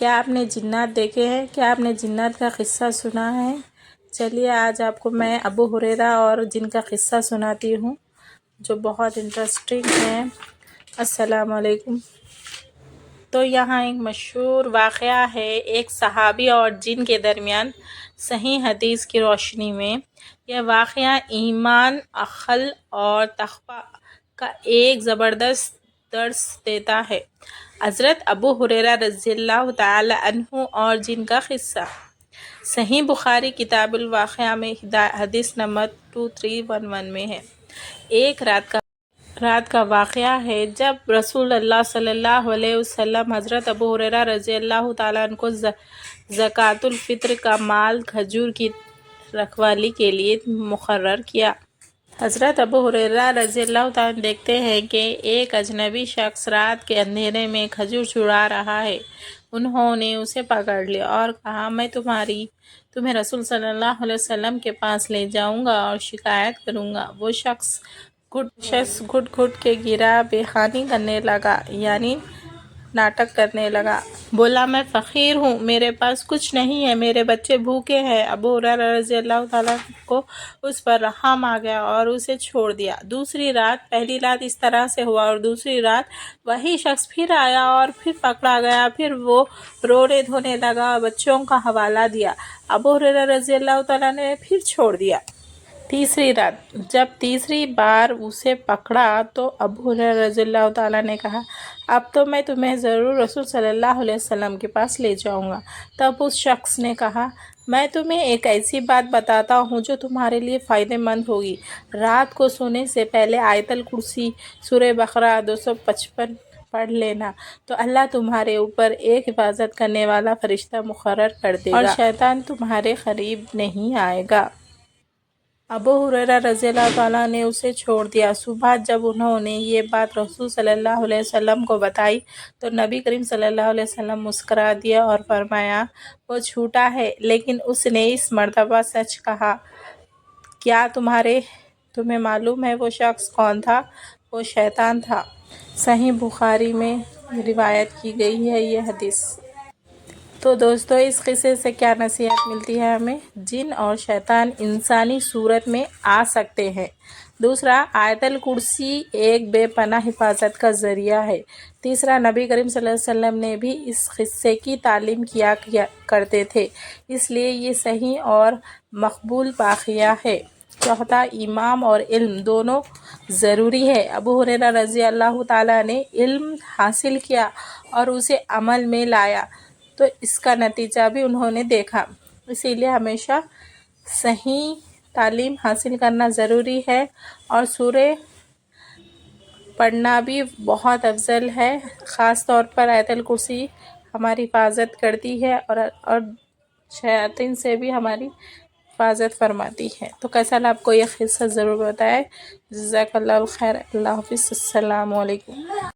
کیا آپ نے جنات دیکھے ہیں؟ کیا آپ نے جنات کا قصہ سنا ہے؟ چلیے آج آپ کو میں ابو ہریرہ اور جن کا قصہ سناتی ہوں جو بہت انٹرسٹنگ ہے۔ السلام علیکم۔ تو یہاں ایک مشہور واقعہ ہے ایک صحابی اور جن کے درمیان۔ صحیح حدیث کی روشنی میں یہ واقعہ ایمان، عقل اور تقویٰ کا ایک زبردست درس دیتا ہے۔ حضرت ابو ہریرہ رضی اللہ تعالی عنہ اور جن کا قصہ۔ صحیح بخاری کتاب الواقعہ میں حدیث نمبر 2311 میں ہے۔ ایک رات کا واقعہ ہے جب رسول اللہ صلی اللہ علیہ وسلم حضرت ابو ہریرہ رضی اللہ تعالیٰ عنہ کو زکوٰۃ الفطر کا مال کھجور کی رکھوالی کے لیے مقرر کیا۔ حضرت ابو ہریرہ رضی اللہ تعالیٰ عنہ دیکھتے ہیں کہ ایک اجنبی شخص رات کے اندھیرے میں کھجور چرا رہا ہے۔ انہوں نے اسے پکڑ لیا اور کہا، میں تمہیں رسول صلی اللہ علیہ وسلم کے پاس لے جاؤں گا اور شکایت کروں گا۔ وہ شخص گھٹ گھٹ کے گرا، بے حانی کرنے لگا، یعنی ناٹک کرنے لگا۔ بولا، میں فقیر ہوں، میرے پاس کچھ نہیں ہے، میرے بچے بھوکے ہیں۔ ابو ہریرہ رضی اللہ تعالیٰ کو اس پر رحم آ گیا اور اسے چھوڑ دیا۔ پہلی رات اس طرح سے ہوا اور دوسری رات وہی شخص پھر آیا اور پھر پکڑا گیا۔ پھر وہ رونے دھونے لگا اور بچوں کا حوالہ دیا۔ ابو ہریرہ رضی اللہ تعالیٰ نے پھر چھوڑ دیا۔ تیسری رات جب تیسری بار اسے پکڑا تو ابو ہریرہ رضی اللہ تعالیٰ نے کہا، اب تو میں تمہیں ضرور رسول صلی اللہ علیہ وسلم کے پاس لے جاؤں گا۔ تب اس شخص نے کہا، میں تمہیں ایک ایسی بات بتاتا ہوں جو تمہارے لیے فائدہ مند ہوگی۔ رات کو سونے سے پہلے آیت الکرسی سورہ بقرہ 255 پڑھ لینا تو اللہ تمہارے اوپر ایک حفاظت کرنے والا فرشتہ مقرر کر دے گا اور شیطان تمہارے قریب نہیں آئے گا۔ ابو ہریرہ رضی اللہ تعالیٰ نے اسے چھوڑ دیا۔ صبح جب انہوں نے یہ بات رسول صلی اللہ علیہ وسلم کو بتائی تو نبی کریم صلی اللہ علیہ وسلم مسکرا دیے اور فرمایا، وہ جھوٹا ہے لیکن اس نے اس مرتبہ سچ کہا۔ کیا تمہیں معلوم ہے وہ شخص کون تھا؟ وہ شیطان تھا۔ صحیح بخاری میں روایت کی گئی ہے یہ حدیث۔ تو دوستو، اس قصے سے کیا نصیحت ملتی ہے ہمیں؟ جن اور شیطان انسانی صورت میں آ سکتے ہیں۔ دوسرا، آیت الکرسی ایک بے پناہ حفاظت کا ذریعہ ہے۔ تیسرا، نبی کریم صلی اللہ علیہ وسلم نے بھی اس قصے کی تعلیم کیا کرتے تھے، اس لیے یہ صحیح اور مقبول واقعہ ہے۔ چوتھا، ایمان اور علم دونوں ضروری ہے۔ ابو ہریرہ رضی اللہ تعالیٰ نے علم حاصل کیا اور اسے عمل میں لایا تو اس کا نتیجہ بھی انہوں نے دیکھا۔ اسی لیے ہمیشہ صحیح تعلیم حاصل کرنا ضروری ہے اور سورہ پڑھنا بھی بہت افضل ہے۔ خاص طور پر آیت الکرسی ہماری حفاظت کرتی ہے اور شیاطین سے بھی ہماری حفاظت فرماتی ہے۔ تو کیسا لگا آپ کو یہ قصہ ضرور بتائیں۔ جزاک اللہ خیر۔ اللہ حافظ۔ السلام علیکم۔